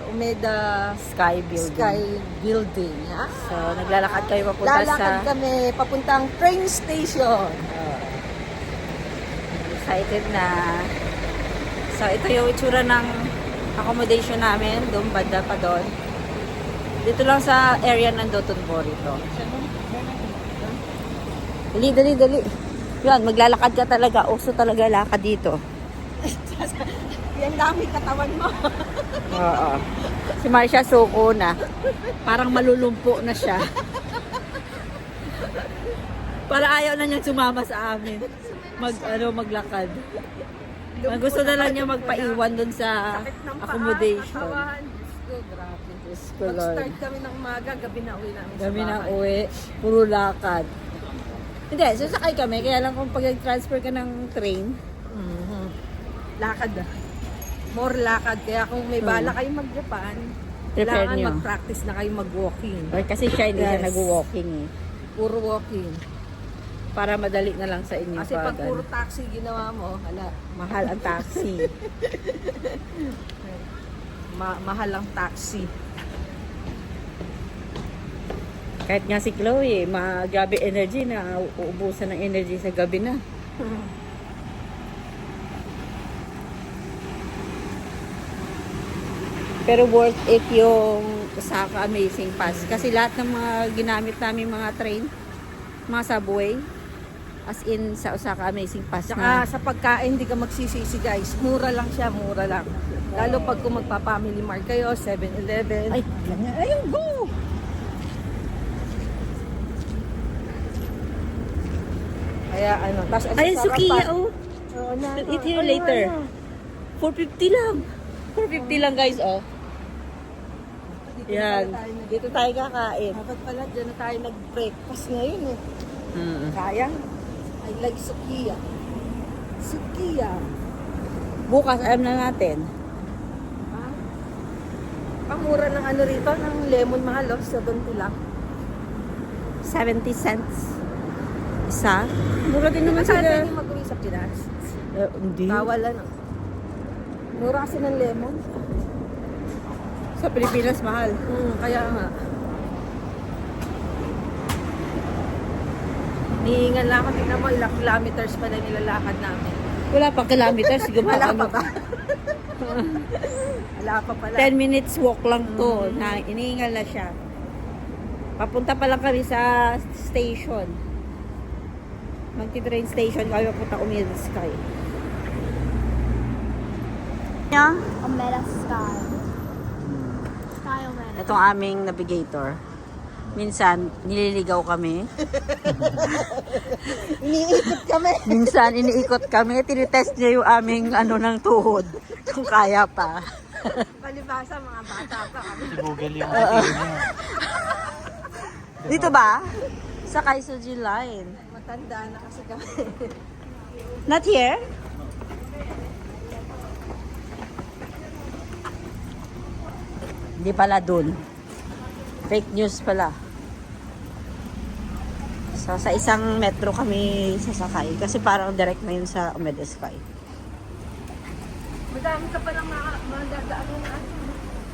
Umeda Sky Building. Sky Building. Ha? So, naglalakad kayo papunta Lalakad sa... kami papuntang train station. Excited na. So, ito yung itsura ng accommodation namin. Doon, banda pa doon. Dito lang sa area ng Dotonbori to. Dali. Yan, maglalakad ka talaga. Uso talaga lakad dito. Yan dami katawan mo. Oo. Si Marcia suko na. Parang malulumpo na siya. Para ayaw na niyang sumama sa amin. Maglakad. Gusto na lang niya magpaiwan dun sa Sakit ng paa, accommodation. katawan. Diyos ko, grabe. Diyos ko, Lord. Mag-start kami ng maga, gabi na uwi namin sa Kami na bahay. uwi. Puro lakad. Hindi, sasakay kami. Kaya lang kung pag transfer ka ng train, Mhm. Lakad ah. More lakad. Kaya kung may bala kayo mag-Japan, Prepare kailangan nyo. mag-practice na kayo mag-walking. or kasi siya hindi siya Yes. nag-walking eh. Puro walking. Para madali na lang sa inyo. Kasi pag pag, puro taxi ginawa mo, hala, mahal ang taxi. mahal ang taxi. Kahit nga si Chloe, grabe energy na uubusan ng energy sa gabi na. Pero worth it yung Osaka Amazing Pass. Kasi lahat ng mga ginamit namin mga train, mga subway, as in sa Osaka Amazing Pass Tsaka na. sa pagkain, hindi ka magsisisi guys. Mura lang siya, mura lang. Lalo pag kung magpa-family mart kayo, 7-Eleven. Ay, ayun, go! Kaya ano, tas ang Ayun, sarap Sukiya, pa. oh. Oo, na, Eat here later. 450 lang. 450 lang, guys, oh. Yan. Dito tayo kakain. Dapat pala, dyan na tayo nag-breakfast ngayon eh. Mm. Sayang. I like Sukiya. Sukiya. Bukas, alam na natin. Ha? Pamura ng ano rito, ng lemon mahal, oh, 70 lang. 70 cents. Isa. Mura din naman Saan sila. hindi mag-uwi sa Pinas? Hindi. Bawal ano. Mura kasi ng lemon. Sa Pilipinas, mahal. Kaya nga. Nihingan lang ako. Tignan mo, ilang kilometers pa na nilalakad namin. Wala pang kilometers. Wala pa ba? Wala pa pala. 10 minutes walk lang to. Na, inihingal na siya. Papunta pa lang kami sa station. Magti-train station. Kami papunta Umeda Sky. Yeah. Omeda Sky. Sky Omeda. Itong aming navigator. Minsan, nililigaw kami. Iniikot kami. Minsan, iniikot kami. Tinitest niya yung aming ng tuhod. Kung kaya pa. Palibasa, mga bata pa kami. Google yung video niya. Dito ba? Sa Kaisuji Line. Matanda na kasi kami. Not here? Hindi pala dun. Fake news pala. So, sa isang metro kami sasakay. Kasi parang direct na yun sa Umeda Sky. Madami ka palang mga dadaanan na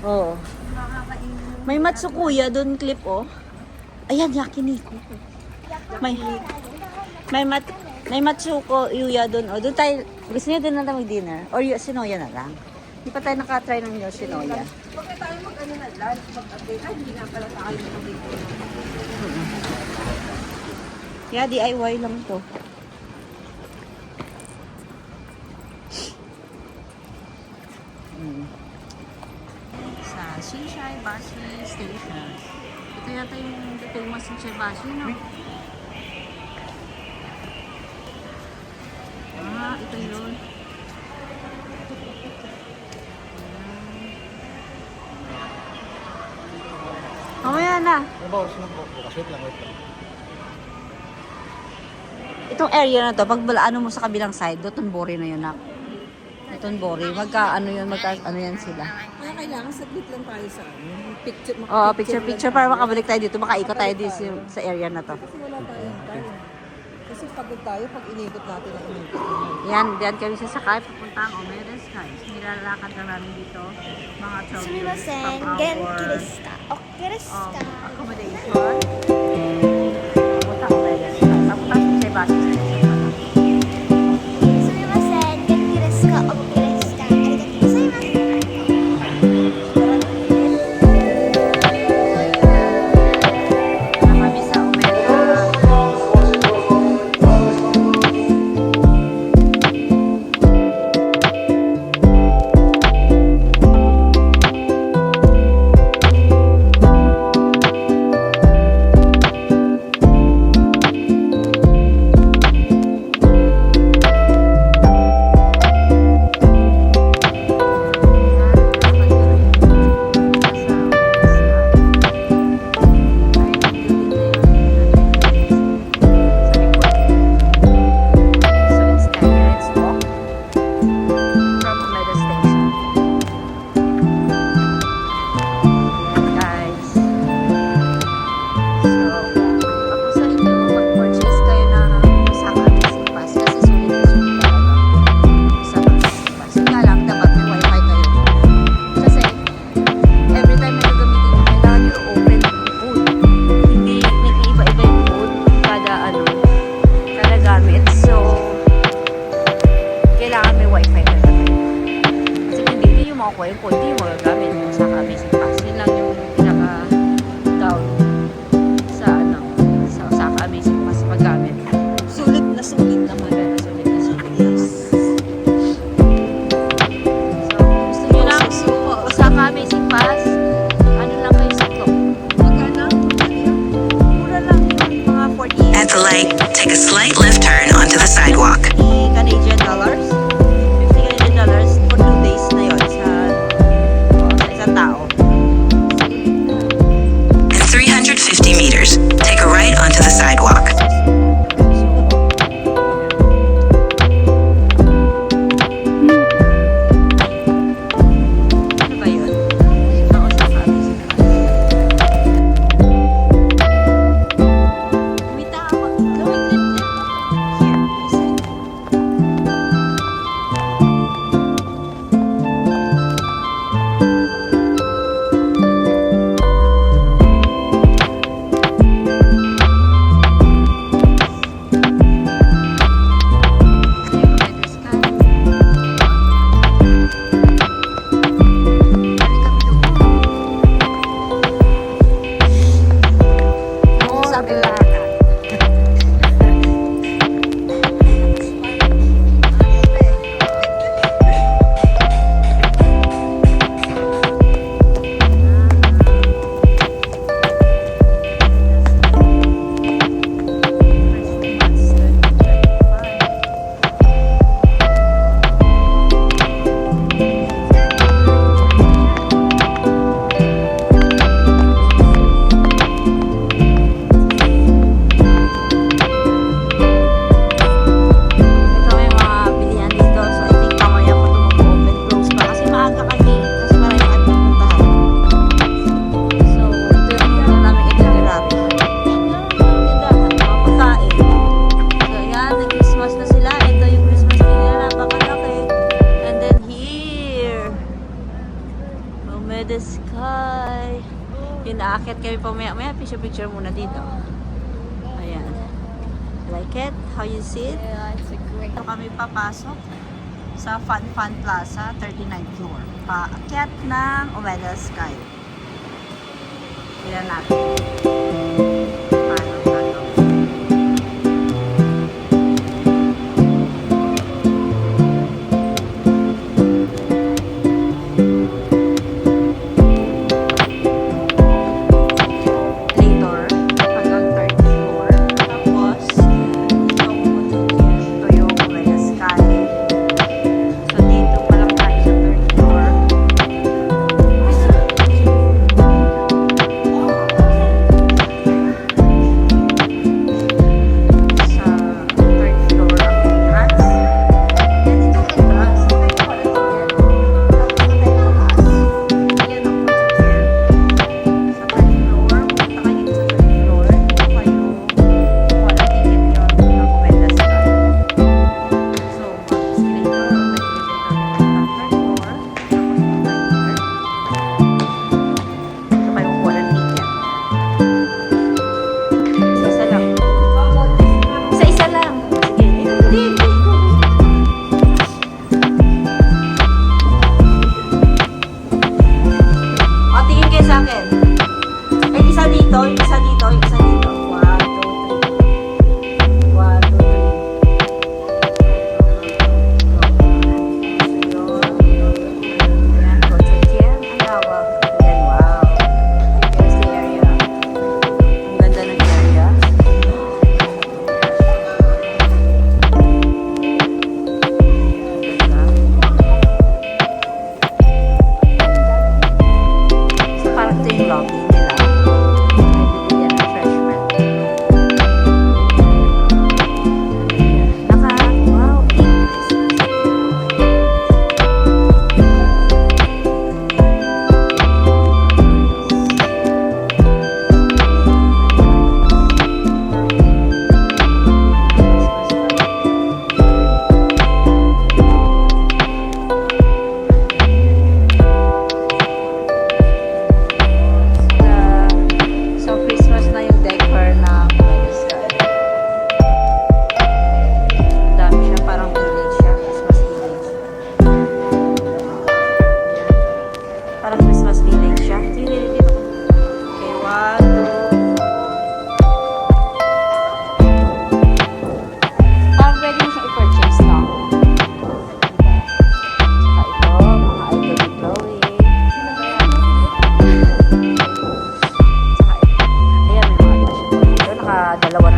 Oo. makakainin. May Matsukuya dun, clip, oh. Ayan, Yakiniku. May Matsuko Yuya dun, oh. Doon tayo, gusto niyo dun na tayo mag-dinner? Or Yoshinoya na lang? Hindi pa tayo nakatry ng Yoshinoya. Huwag na tayo mag-ano na lunch, mag-update. Ay, hindi nga pala tayo mag-update. Yeah, DIY lang to. Sa Shinsaibashi Station. Ito yata yung famous Shinsaibashi, no? Ah, ito yun. Mamaya na. Bawas na po. Bukas, wait lang. Itong area na to, pag ano mo sa kabilang side, Dotonbori na yun na. Dotonbori, ano yan sila. Kaya kailangan saglit lang tayo sa picture. Oo, picture para makabalik tayo dito, makaikot tayo dito sa area na to. Kasi wala tayong time. Kasi pagod tayo pag inikot natin ang inikot. Yan kami sasakay. Papunta ang Omega Sky. Nilalakad na namin dito. Mga 12 すみ minutes ませ from ん、元気 our ですか？OK ですか？ accommodation. Papunta ang Omega Sky. Papunta sa Sebastian Station pala. すみません、元気ですか？ OK ですか？ありがとうございます。 Kami sa Omega. Yung konti mo gagamit mo sa Amazing Pass. Yun lang yung pinaka-down sa sa Osaka Amazing Pass paggamit. Sulit na naman. Pero sulit na sulit. Yes. So, gusto nyo lang Osaka Amazing Pass, ano lang kayo sa clock? Magkano? Mura lang yun, mga 40 At the light, take a slight left turn onto the sidewalk. Canadian dollars. $50 Canadian for 2 days na yun sa isang tao. In 350 meters, take a right onto the sidewalk. Ano ba yun? Ako sa Paris. May tao. Gawin clip. Here, listen. Sabi lahat. Ito may mga bilihan dito. So, I think mamaya po ito mag-open close pa. Kasi maaga kami. Kasi maraming at pupuntahan. So, ito yung muna namin itinerary. Tindahan, mga pagkain. So, yan. Nag-Christmas na sila. Ito yung Christmas tree nila. Napakalaki. And then here. Over the sky. Yun, naakit kami pa maya. Picture muna dito. Ayan. Like it? How you see it? Yeah, it's a great. Dito kami papasok sa Fun Plaza, 39th floor. Paakyat ng Omega Sky. Tignan natin. Paano gagawin? Later, hanggang 3rd floor. Tapos, ito yung Omega Sky. So, dito pa lang tayo sa 3rd floor. dito, yung isa dito, yung isa dito. 2